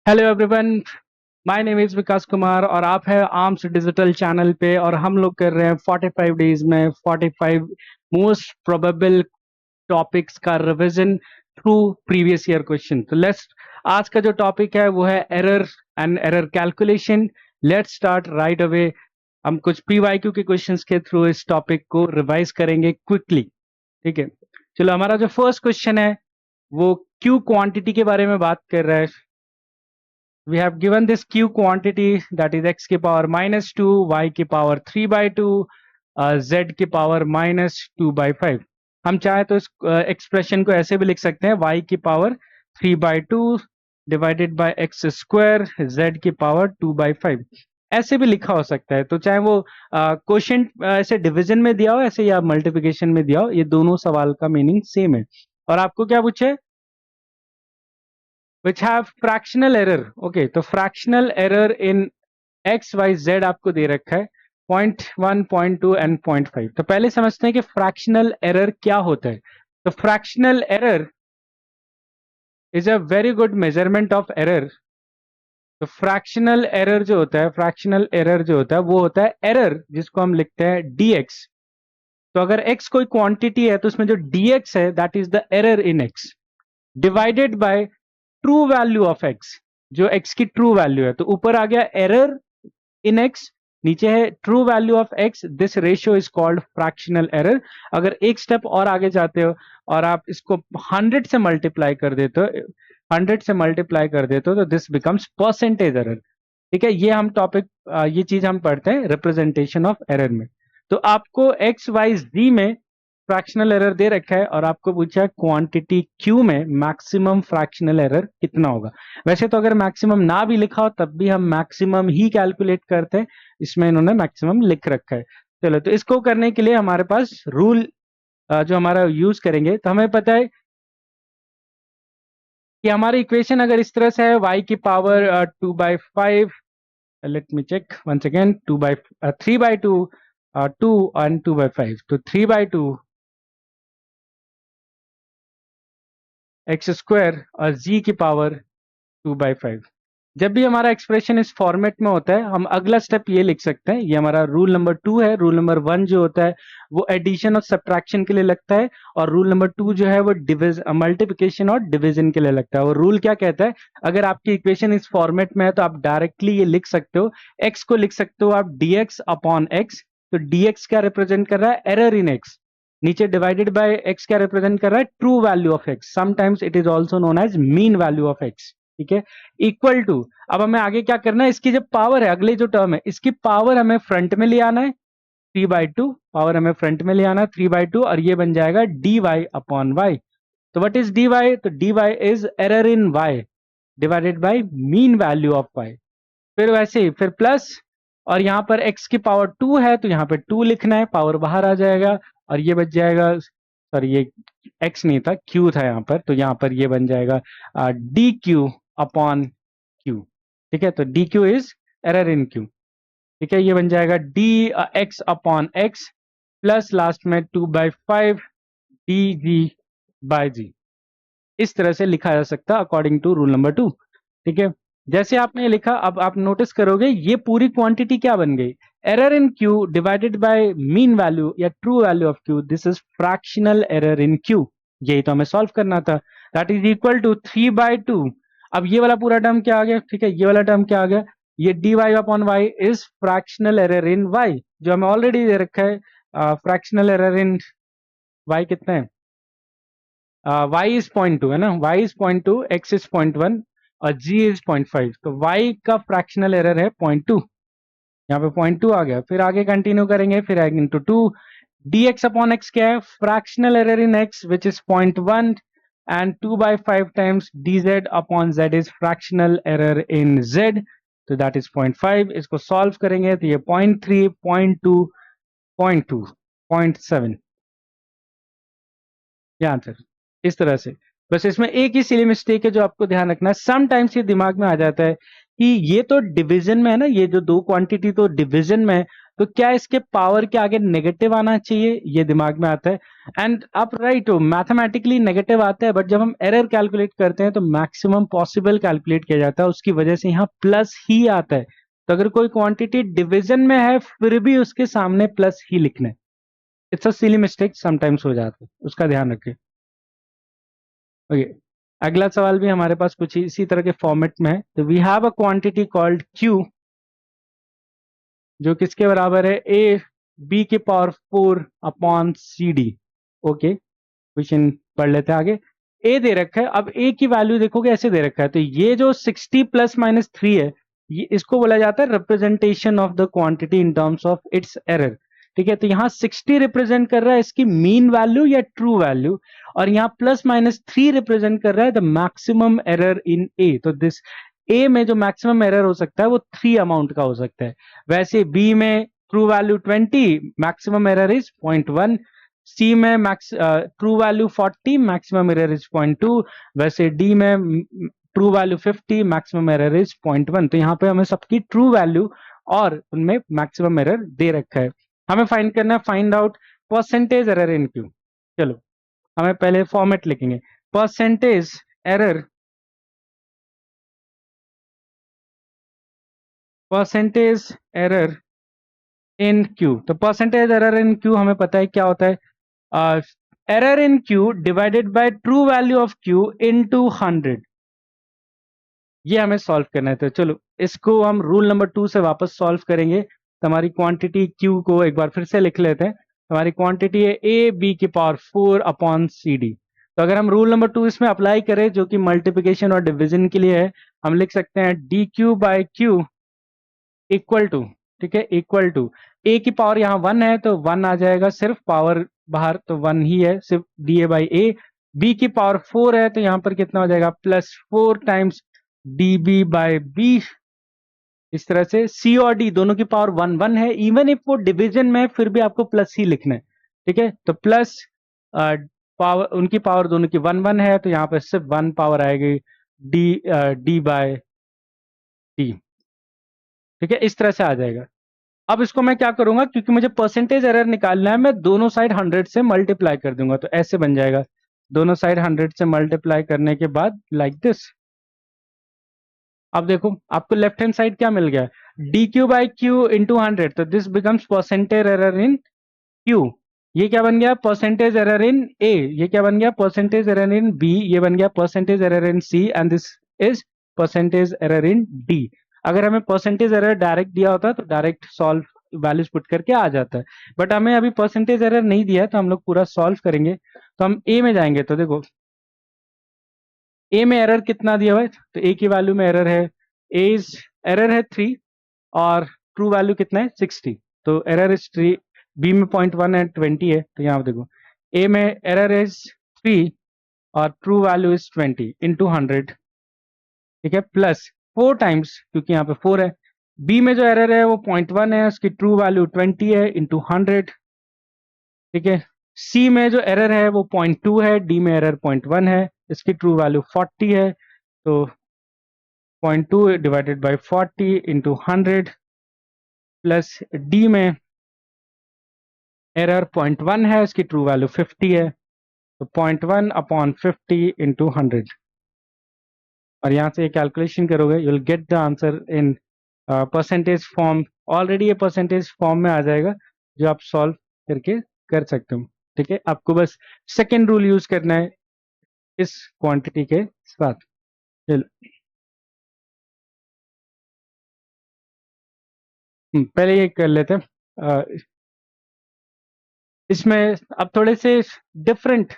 Hello everyone, my name is Vikas Kumar और आप है आर्म्स डिजिटल चैनल पे। और हम लोग कर रहे हैं 45 डेज में 45 मोस्ट प्रोबेबल टॉपिक्स का revision through previous year question. तो लेट्स, आज का जो टॉपिक है वो है error and error calculation. Let's start right away. हम कुछ पीवाईक्यू के क्वेश्चंस के थ्रू इस टॉपिक को रिवाइज करेंगे क्विकली। ठीक है, चलो हमारा जो फर्स्ट क्वेश्चन है वो क्यू क्वांटिटी के बारे में बात कर रहा है। We have given this q quantity, that is x की पावर -2, y की पावर 3/2, z की पावर -2/5। हम चाहे तो इस एक्सप्रेशन को ऐसे भी लिख सकते हैं, y की power 3/2 divided by x square, z की पावर 2/5। ऐसे भी लिखा हो सकता है। तो चाहे वो क्वोशिएंट ऐसे डिवीजन में दिया हो ऐसे या मल्टीप्लिकेशन में दिया हो, ये दोनों सवाल का मीनिंग सेम है। और आपको क्या पूछे, which have fractional error। Okay, तो fractional error in X Y Z आपको दे रखा है 0.1, 0.2 एंड 0.5। तो पहले समझते हैं कि फ्रैक्शनल एरर क्या होता है। तो fractional error is a very good measurement of error. तो फ्रैक्शनल एरर जो होता है, फ्रैक्शनल एरर जो होता है वो होता है एरर जिसको हम लिखते हैं dx। तो अगर x कोई क्वांटिटी है तो उसमें जो dx है that is the error in x divided by true value of x, जो x की ट्रू वैल्यू है। तो ऊपर आ गया एरर इन x, नीचे है true value of x। This ratio is called fractional error. अगर एक स्टेप और आगे जाते हो और आप इसको 100 से मल्टीप्लाई कर देते हो, 100 से मल्टीप्लाई कर देते हो तो दिस बिकम्स परसेंटेज एरर। ठीक है, ये हम टॉपिक, ये चीज हम पढ़ते हैं रिप्रेजेंटेशन ऑफ एरर में। तो आपको एक्स वाई जी में फ्रैक्शनल एरर दे रखा है और आपको पूछा है क्वांटिटी क्यू में मैक्सिमम फ्रैक्शनल एरर कितना होगा। वैसे तो अगर मैक्सिमम ना भी लिखा हो तब भी हम मैक्सिमम ही कैलकुलेट करते हैं, इसमें इन्होंने मैक्सिमम लिख रखा है। चलो, तो इसको करने के लिए हमारे पास रूल जो हमारा यूज करेंगे, तो हमें पता है कि हमारी इक्वेशन अगर इस तरह से है, y की power 2/5, let me check once again, 3/2, 2 and 2/5। तो 3/2 एक्स स्क्वायर और जी की पावर 2/5। जब भी हमारा एक्सप्रेशन इस फॉर्मेट में होता है हम अगला स्टेप ये लिख सकते हैं, ये हमारा रूल नंबर 2 है। रूल नंबर 1 जो होता है वो एडिशन और सब्ट्रैक्शन के लिए लगता है, और रूल नंबर 2 जो है वो मल्टीप्लिकेशन और डिवीजन के लिए लगता है। और रूल क्या कहता है, अगर आपकी इक्वेशन इस फॉर्मेट में है तो आप डायरेक्टली ये लिख सकते हो, एक्स को लिख सकते हो आप dx अपॉन एक्स। तो dx क्या रिप्रेजेंट कर रहा है, एरर इन एक्स। नीचे डिवाइडेड बाय एक्स क्या रिप्रेजेंट कर रहा है, true value of X. Sometimes it is also known as mean value of X. ठीक है, इक्वल टू, अब हमें आगे क्या करना है, इसकी जो पावर है, अगली जो टर्म है इसकी पावर हमें फ्रंट में ले आना है, 3/2 पावर हमें फ्रंट में ले आना है 3/2, और ये बन जाएगा dy अपॉन वाई। तो व्हाट इज dy, तो dy is error in y divided by mean value of y। फिर वैसे ही फिर प्लस, और यहां पर x की पावर 2 है तो यहां पे 2 लिखना है, पावर बाहर आ जाएगा और ये बच जाएगा, सॉरी ये x नहीं था, q था यहाँ पर, तो यहाँ पर ये बन जाएगा dq अपॉन q। ठीक है, तो dq is error in q। ठीक है, ये बन जाएगा dx upon x plus last में 2/5 dg बाय g। इस तरह से लिखा जा सकता है अकॉर्डिंग टू रूल नंबर 2। ठीक है, जैसे आपने लिखा, अब आप नोटिस करोगे ये पूरी क्वांटिटी क्या बन गई, error in Q divided by mean value या true value of Q. This is fractional error in Q. यही तो हमें सॉल्व करना था। That is equal to 3/2। अब ये वाला पूरा टर्म क्या आ गया, ठीक है, ये वाला टर्म क्या आ गया, ये dy upon Y is fractional error in y, जो हमें ऑलरेडी दे रखा है। फ्रैक्शनल एरर इन y कितना है, y इज 0.2 है ना, y इज 0.2, x इज 0.1 और g इज 0.5। तो y का फ्रैक्शनल एरर है 0.2, यहाँ पे 0.2 आ गया। फिर आगे कंटिन्यू करेंगे, फिर इंटू 2, dx अपॉन x क्या है, fractional error in x which is 0.1 and 2/5 times dz upon z is fractional error in z, तो दैट इज 0.5। इसको सॉल्व करेंगे तो ये 0.3, 0.2, 0.2, 0.7 ये आंसर। इस तरह से, बस इसमें एक ही सिली मिस्टेक है जो आपको ध्यान रखना है। समटाइम्स ये दिमाग में आ जाता है कि ये तो डिवीजन में है ना, ये जो दो क्वांटिटी तो डिवीजन में है, तो क्या इसके पावर के आगे नेगेटिव आना चाहिए, ये दिमाग में आता है। एंड आप राइट हो, मैथमेटिकली नेगेटिव आता है, बट जब हम एरर कैलकुलेट करते हैं तो मैक्सिमम पॉसिबल कैलकुलेट किया जाता है, उसकी वजह से यहाँ प्लस ही आता है। तो अगर कोई क्वांटिटी डिवीजन में है फिर भी उसके सामने प्लस ही लिखना है। It's a silly mistake, sometimes हो जाता है, उसका ध्यान रखें। ओके, अगला सवाल भी हमारे पास कुछ इसी तरह के फॉर्मेट में है। तो we have a quantity called Q, जो किसके बराबर है, ए बी के power 4 upon C D. Okay, question पढ़ लेते हैं आगे। ए दे रखा है, अब ए की वैल्यू देखोगे ऐसे दे रखा है, तो ये जो 60 प्लस माइनस 3 है, ये इसको बोला जाता है representation of the quantity in terms of its error. ठीक है, तो यहाँ 60 रिप्रेजेंट कर रहा है इसकी मीन वैल्यू या ट्रू वैल्यू, और यहाँ प्लस माइनस 3 रिप्रेजेंट कर रहा है द मैक्सिमम एरर इन ए। तो दिस ए में जो मैक्सिमम एरर हो सकता है वो 3 अमाउंट का हो सकता है। वैसे बी में true value 20, maximum error is 0.1। सी में max true value 40, maximum error is 0.2। वैसे डी में true value 50, maximum error is 0.1। तो यहाँ पे हमें सबकी ट्रू वैल्यू और उनमें मैक्सिमम एरर दे रखा है। हमें फाइंड करना है, find out percentage error in Q. चलो हमें पहले फॉर्मेट लिखेंगे, percentage error, percentage error in Q. तो परसेंटेज एरर इन क्यू हमें पता है क्या होता है, error in Q divided by true value of Q into 100। ये हमें सॉल्व करना है। तो चलो इसको हम रूल नंबर 2 से वापस सॉल्व करेंगे। तो हमारी क्वांटिटी क्यू को एक बार फिर से लिख लेते हैं। हमारी क्वांटिटी है ए बी की पावर 4 अपॉन सी डी। तो अगर हम रूल नंबर 2 इसमें अप्लाई करें, जो कि मल्टीप्लिकेशन और डिवीजन के लिए है, हम लिख सकते हैं D Q by Q equal to, ठीक है, इक्वल टू ए की पावर यहाँ 1 है तो 1 आ जाएगा, सिर्फ पावर बाहर तो 1 ही है, सिर्फ D A by A. B की पावर 4 है तो यहाँ पर कितना हो जाएगा, plus 4 times D B by B. इस तरह से सी और डी दोनों की पावर 1 1 है, इवन इफ वो डिवीजन में फिर भी आपको प्लस ही लिखना है। ठीक है, तो प्लस पावर, उनकी पावर दोनों की 1 1 है तो यहाँ पर सिर्फ 1 पावर आएगी, डी डी बाय डी। ठीक है, इस तरह से आ जाएगा। अब इसको मैं क्या करूंगा, क्योंकि मुझे परसेंटेज एरर निकालना है, मैं दोनों साइड 100 से मल्टीप्लाई कर दूंगा, तो ऐसे बन जाएगा। दोनों साइड 100 से मल्टीप्लाई करने के बाद लाइक दिस। अब देखो आपको लेफ्ट हैंड साइड क्या मिल गया, D Q by Q into 100, तो this becomes percentage error in Q. ये क्या बन गया, परसेंटेज एरर इन ए। ये क्या बन गया, परसेंटेज एरर इन बी। ये बन गया percentage error in C, and this is percentage error in D. अगर हमें परसेंटेज एरर डायरेक्ट दिया होता तो डायरेक्ट सॉल्व वैल्यूज पुट करके आ जाता है, बट हमें अभी परसेंटेज एरर नहीं दिया है तो हम लोग पूरा सॉल्व करेंगे। तो हम ए में जाएंगे, तो देखो ए में एरर कितना दिया हुआ है, तो ए की वैल्यू में एरर है, एज एरर है 3 और ट्रू वैल्यू कितना है 60, तो एरर इज 3। बी में 0.1 है, 20 है, तो यहाँ देखो ए में एरर इज 3 और ट्रू वैल्यू इज 20 इंटू 100। ठीक है, प्लस 4 टाइम्स, क्योंकि यहाँ पे 4 है। बी में जो एरर है वो 0.1 है, उसकी ट्रू वैल्यू 20 है इंटू 100। ठीक है, सी में जो एरर है वो 0.2 है, डी में एरर 0.1 है, इसकी ट्रू वैल्यू 40 है, तो 0.2 divided by 40 into 100, plus D में एरर 0.1 है, इसकी ट्रू वैल्यू 50 है, तो 0.1 अपॉन 50 इंटू 100। और यहाँ से ये कैलकुलेशन करोगे, you will get the answer in percentage form. Already ये परसेंटेज फॉर्म में आ जाएगा, जो आप सॉल्व करके कर सकते हो। ठीक है, आपको बस सेकेंड रूल यूज करना है इस क्वांटिटी के साथ। चलो पहले ये कर लेते हैं। इसमें अब थोड़े से डिफरेंट,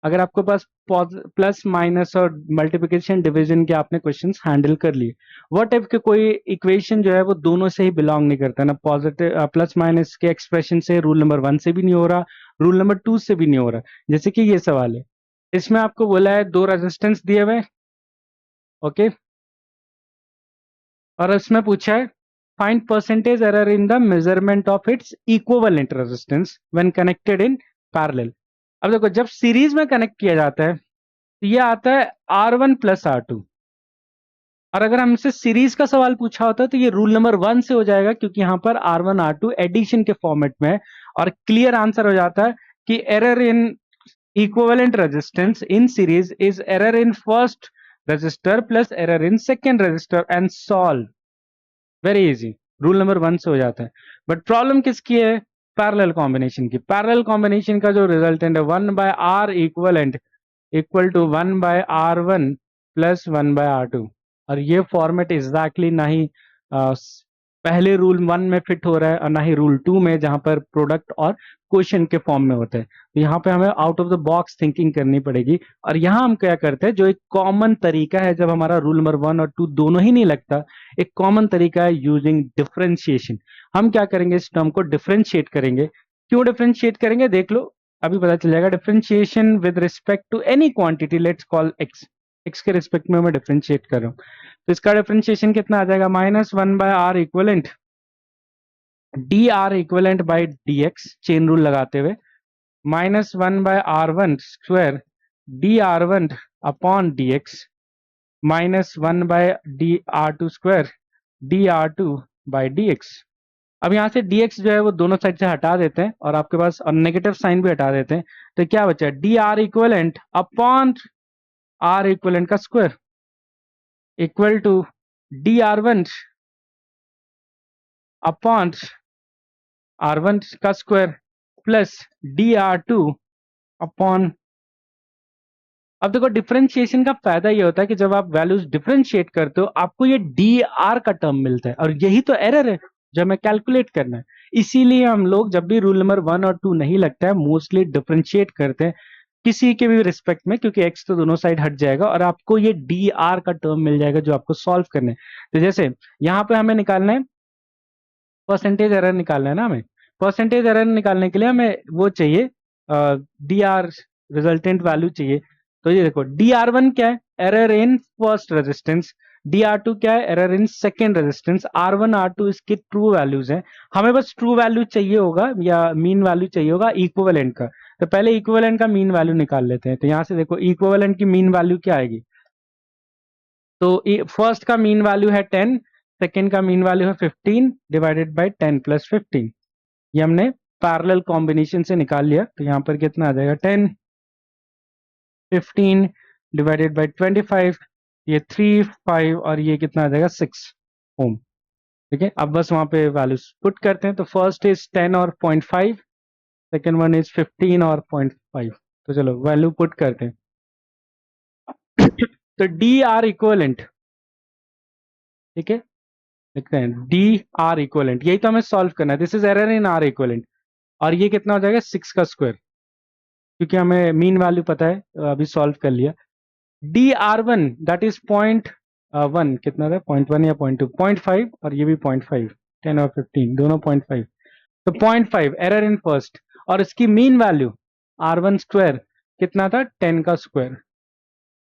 अगर आपके पास प्लस माइनस और मल्टीप्लिकेशन डिवीजन के आपने क्वेश्चंस हैंडल कर लिए, व्हाट इफ के कोई इक्वेशन जो है वो दोनों से ही बिलोंग नहीं करता, ना पॉजिटिव प्लस माइनस के एक्सप्रेशन से, रूल नंबर 1 से भी नहीं हो रहा, रूल नंबर 2 से भी नहीं हो रहा। जैसे कि ये सवाल है, इसमें आपको बोला है 2 रेजिस्टेंस दिए हुए, ओके, और इसमें पूछा है find percentage error in the measurement of its equivalent resistance when connected in parallel. अब देखो जब सीरीज में कनेक्ट किया जाता है तो ये आता है R1 प्लस R2, और अगर हमसे सीरीज का सवाल पूछा होता तो ये रूल नंबर 1 से हो जाएगा, क्योंकि यहाँ पर R1 R2 एडिशन के फॉर्मेट में है। और क्लियर आंसर हो जाता है कि error in equivalent resistance in series is error in first resistor plus error in second register and solve. Very easy, rule number 1 से हो जाता है। बट प्रॉब्लम किसकी है? पैरेलल कॉम्बिनेशन की। पैरेलल कॉम्बिनेशन का जो रिजल्टेंट है 1/R equivalent equal to 1/R1 plus 1/R2। और ये फॉर्मेट एग्जैक्टली ना ही पहले रूल 1 में फिट हो रहा है और ना ही रूल 2 में, जहां पर प्रोडक्ट और क्वेश्चन के फॉर्म में होता है। तो यहाँ पे हमें out of the box thinking करनी पड़ेगी। और यहाँ हम क्या करते हैं, जो एक कॉमन तरीका है जब हमारा रूल नंबर 1 और 2 दोनों ही नहीं लगता, एक कॉमन तरीका है यूजिंग डिफरेंशिएशन। हम क्या करेंगे, इस टर्म को डिफरेंशिएट करेंगे। क्यों डिफरेंशिएट करेंगे देख लो, अभी पता चल जाएगा। Differentiation with respect to any quantity, let's call X. X के रिस्पेक्ट में मैं डिफरेंशिएट कर रहा हूँ, तो इसका डिफरेंशिएशन कितना आ जाएगा? -1/R equivalent dr equivalent by dx, chain rule लगाते हुए, -1/R1 square dr1 upon dx, -1/dr2 square dr2 by dx। अब यहाँ से dx जो है वो दोनों साइड से हटा देते हैं और आपके पास और नेगेटिव साइन भी हटा देते हैं, तो क्या बचा? dr equivalent upon r equivalent का square equal to dr1 upon r1 का स्क्वायर प्लस dr2 अपॉन। अब देखो, डिफरेंशिएशन का फायदा ये होता है कि जब आप वैल्यूज डिफरेंशिएट करते हो आपको ये dr का टर्म मिलता है, और यही तो एरर है जो हमें कैलकुलेट करना है। इसीलिए हम लोग जब भी रूल नंबर 1 और 2 नहीं लगता है, मोस्टली डिफरेंशिएट करते हैं किसी के भी रिस्पेक्ट में, क्योंकि x तो दोनों साइड हट जाएगा और आपको ये dr का टर्म मिल जाएगा जो आपको सॉल्व करना है। तो जैसे यहाँ पे हमें निकालना है परसेंटेज एरर, निकालना है ना हमें। परसेंटेज एरर निकालने के लिए हमें वो चाहिए, dr रिजल्टेंट वैल्यू चाहिए। तो ये देखो, dr1 क्या है? Error in first resistance. dr2 क्या है? Error in second resistance. r1 r2 इसके ट्रू वैल्यूज हैं। हमें बस ट्रू वैल्यू चाहिए होगा या मीन वैल्यू चाहिए होगा इक्विवेलेंट का। तो पहले इक्विवेलेंट का मीन वैल्यू निकाल लेते हैं। तो यहां से देखो, इक्विवेलेंट की मीन वैल्यू क्या आएगी? तो फर्स्ट का मीन वैल्यू है 10, सेकेंड का मीन वैल्यू है 15 डिवाइडेड बाई 10 प्लस 15। ये हमने पैरेलल कॉम्बिनेशन से निकाल लिया। तो यहाँ पर कितना आ जाएगा? 10 15 डिवाइडेड बाई 25, ये 3 5 और ये कितना आ जाएगा? 6 ओम। ठीक है, अब बस वहां पे वैल्यूज पुट करते हैं। तो फर्स्ट इज 10 और 0.5, सेकेंड वन इज 15 और 0.5। तो चलो वैल्यू पुट करते हैं। तो डी आर इक्वलेंट, ठीक है, लिखते हैं डी आर इक्वलेंट, यही तो हमें सॉल्व करना है। This is error in are equivalent. और ये कितना हो जाएगा? 6 का स्क्वायर, क्योंकि हमें मीन वैल्यू पता है, अभी सॉल्व कर लिया। D R one that is 0.1, कितना था? 0.1 या 0.2? 0.5, और ये भी 0.5। 10 और 15 दोनों 0.5, तो 0.5 एरर इन फर्स्ट। और इसकी मीन वैल्यू R1 स्क्वायर कितना था? 10 का स्क्वायर,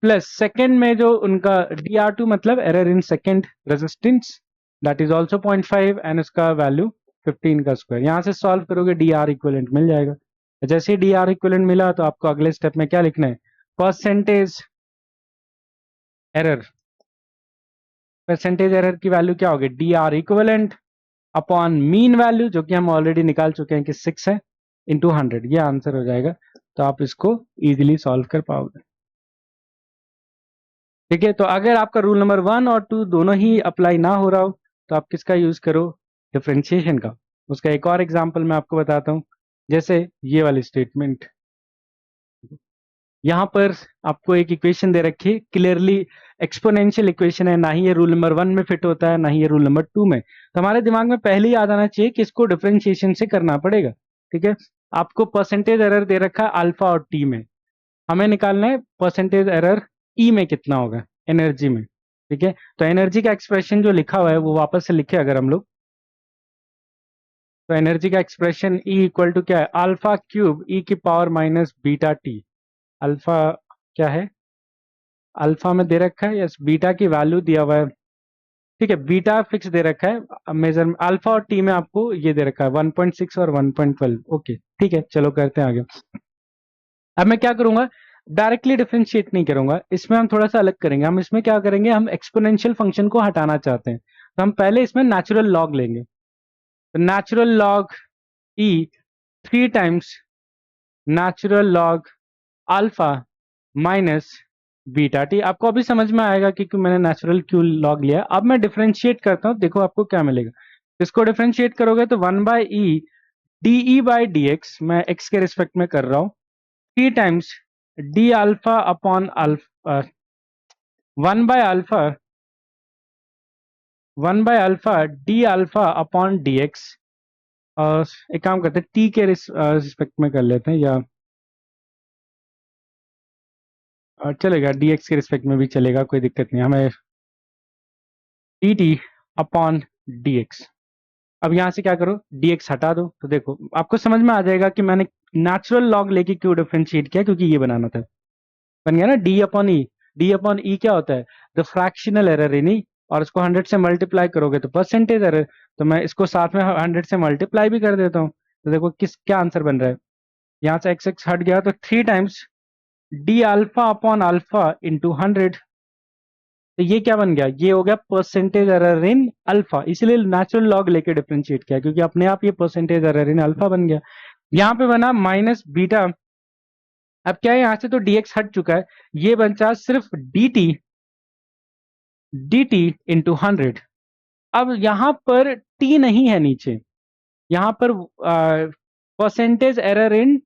प्लस सेकेंड में जो उनका dr2 मतलब error in second resistance, that is also 0.5 and इसका वैल्यू 15 का स्क्वायर। यहां से सॉल्व करोगे dr इक्विवेलेंट मिल जाएगा। जैसे ही dr इक्विवेलेंट मिला तो आपको अगले स्टेप में क्या लिखना है? Percentage error. परसेंटेज एरर की वैल्यू क्या होगी? dr equivalent upon mean value, जो कि हम ऑलरेडी निकाल चुके हैं कि 6 है, इंटू 100। ये आंसर हो जाएगा। तो आप इसको इजीली सॉल्व कर पाओगे। ठीक है, तो अगर आपका रूल नंबर 1 और 2 दोनों ही अप्लाई ना हो रहा हो तो आप किसका यूज करो? डिफरेंशिएशन का। उसका एक और एग्जांपल मैं आपको बताता हूं। जैसे ये वाली स्टेटमेंट, यहां पर आपको एक इक्वेशन दे रखी है, क्लियरली एक्सपोनेंशियल इक्वेशन है, ना ही ये रूल नंबर 1 में फिट होता है ना ही ये रूल नंबर 2 में। तो हमारे दिमाग में पहले ही याद आना चाहिए कि इसको डिफरेंशिएशन से करना पड़ेगा। ठीक है, आपको परसेंटेज एरर दे रखा है अल्फा और टी में, हमें निकालना है परसेंटेज एरर ई में कितना होगा, एनर्जी में। ठीक है, तो एनर्जी का एक्सप्रेशन जो लिखा हुआ है वो वापस से लिखे अगर हम लोग, तो एनर्जी का एक्सप्रेशन ई इक्वल टू क्या है? अल्फा क्यूब ई की power minus beta T. Alpha क्या है? अल्फा में दे रखा है, यस, बीटा की वैल्यू दिया हुआ है। ठीक है, बीटा फिक्स दे रखा है मेजर। अल्फा और टी में आपको ये दे रखा है 1.6 और 1.12। ओके, ठीक है, चलो करते हैं आगे। अब मैं क्या करूंगा, डायरेक्टली डिफरेंशिएट नहीं करूंगा, इसमें हम थोड़ा सा अलग करेंगे। हम इसमें क्या करेंगे, हम एक्सपोनेंशियल फंक्शन को हटाना चाहते हैं, तो हम पहले इसमें नेचुरल लॉग लेंगे। तो नेचुरल लॉग ई 3 times natural log alpha minus beta T. आपको अभी समझ में आएगा कि क्यों मैंने नेचुरल क्यू लॉग लिया। अब मैं डिफरेंशिएट करता हूं, देखो आपको क्या मिलेगा। इसको डिफरेंशिएट करोगे तो 1/e de/dx, मैं x के रिस्पेक्ट में कर रहा हूं, 3 times D alpha upon alpha, 1/अल्फा 1/अल्फा D alpha upon D X. और एक काम करते हैं, टी के रिस्पेक्ट में कर लेते हैं, या चलेगा dx के रिस्पेक्ट में भी चलेगा, कोई दिक्कत नहीं हमें। dt upon dx। अब यहां से क्या करो, dx हटा दो, तो देखो आपको समझ में आ जाएगा कि मैंने नेचुरल लॉग लेके क्यों डिफरेंशिएट किया, क्योंकि ये बनाना था। बन गया ना d अपॉन ई। d अपॉन ई क्या होता है, द फ्रैक्शनल एरर इन ई, और इसको 100 से मल्टीप्लाई करोगे तो परसेंटेज एरर। तो मैं इसको साथ में 100 से मल्टीप्लाई भी कर देता हूँ, तो देखो किस क्या आंसर बन रहा है। यहाँ से x x हट गया, तो 3 times D alpha upon alpha into 100। तो ये क्या बन गया, ये हो गया परसेंटेज एरर इन अल्फा, इसलिए नेचुरल लॉग लेके डिफरेंशिएट किया, क्योंकि अपने आप ये परसेंटेज एरर इन अल्फा बन गया। यहाँ पे बना माइनस बीटा। अब क्या है, यहां से तो dx हट चुका है, ये बचा सिर्फ dt इंटू 100। अब यहां पर t नहीं है नीचे, यहां पर परसेंटेज एरर इन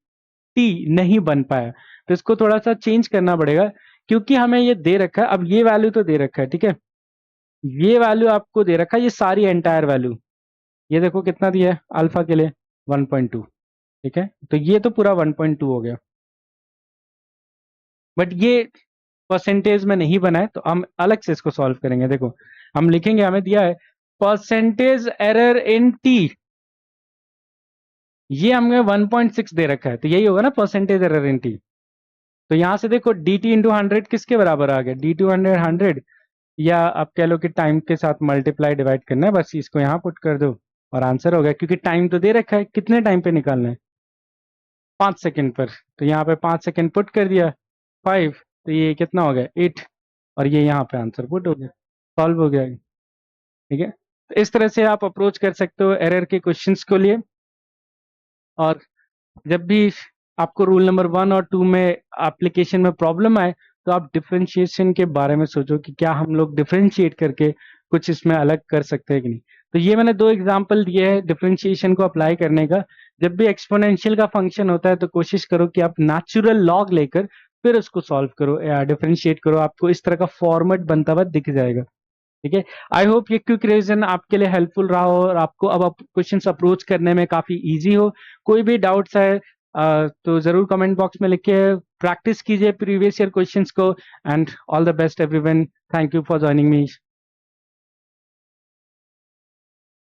t नहीं बन पाया, तो इसको थोड़ा सा चेंज करना पड़ेगा, क्योंकि हमें ये दे रखा है। अब ये वैल्यू तो दे रखा है, ठीक है, ये वैल्यू आपको दे रखा है, ये सारी एंटायर वैल्यू, ये देखो कितना दिया है अल्फा के लिए, 1.2। ठीक है, तो ये तो पूरा 1.2 हो गया, बट ये परसेंटेज में नहीं बना है, तो हम अलग से इसको सॉल्व करेंगे। देखो हम लिखेंगे, हमें दिया है परसेंटेज एरर इन टी, ये हमें 1.6 दे रखा है, तो यही होगा ना परसेंटेज एरर इन टी। तो यहां से देखो डी टी इंटू 100 किसके बराबर आ गया, डी टू 100, या आप कह लो कि टाइम के साथ मल्टीप्लाई डिवाइड करना है, बस इसको यहाँ पुट कर दो और आंसर हो गया, क्योंकि टाइम तो दे रखा है, कितने टाइम पे निकालना है, 5 सेकंड पर। तो यहाँ पे 5 सेकंड पुट कर दिया, 5, तो ये कितना हो गया 8, और ये यहाँ पे आंसर पुट हो गया, सॉल्व हो गया। ठीक है, तो इस तरह से आप अप्रोच कर सकते हो एरर के क्वेश्चंस को लिए। और जब भी आपको रूल नंबर 1 और 2 में एप्लीकेशन में प्रॉब्लम आए, तो आप डिफरेंशिएशन के बारे में सोचो कि क्या हम लोग डिफरेंशिएट करके कुछ इसमें अलग कर सकते हैं कि नहीं। तो ये मैंने 2 एग्जाम्पल दिए हैं डिफरेंशिएशन को अप्लाई करने का। जब भी एक्सपोनेंशियल का फंक्शन होता है, तो कोशिश करो कि आप नेचुरल लॉग लेकर फिर उसको सॉल्व करो या डिफरेंशिएट करो, आपको इस तरह का फॉर्मेट बनता हुआ दिख जाएगा। ठीक है, आई होप ये क्विक रिवीजन आपके लिए हेल्पफुल रहा हो, और आपको अब क्वेश्चंस अप्रोच करने में काफी इजी हो। कोई भी डाउट्स है तो जरूर कमेंट बॉक्स में लिखिए, प्रैक्टिस कीजिए प्रीवियस ईयर क्वेश्चंस को। And all the best everyone, thank you for joining me.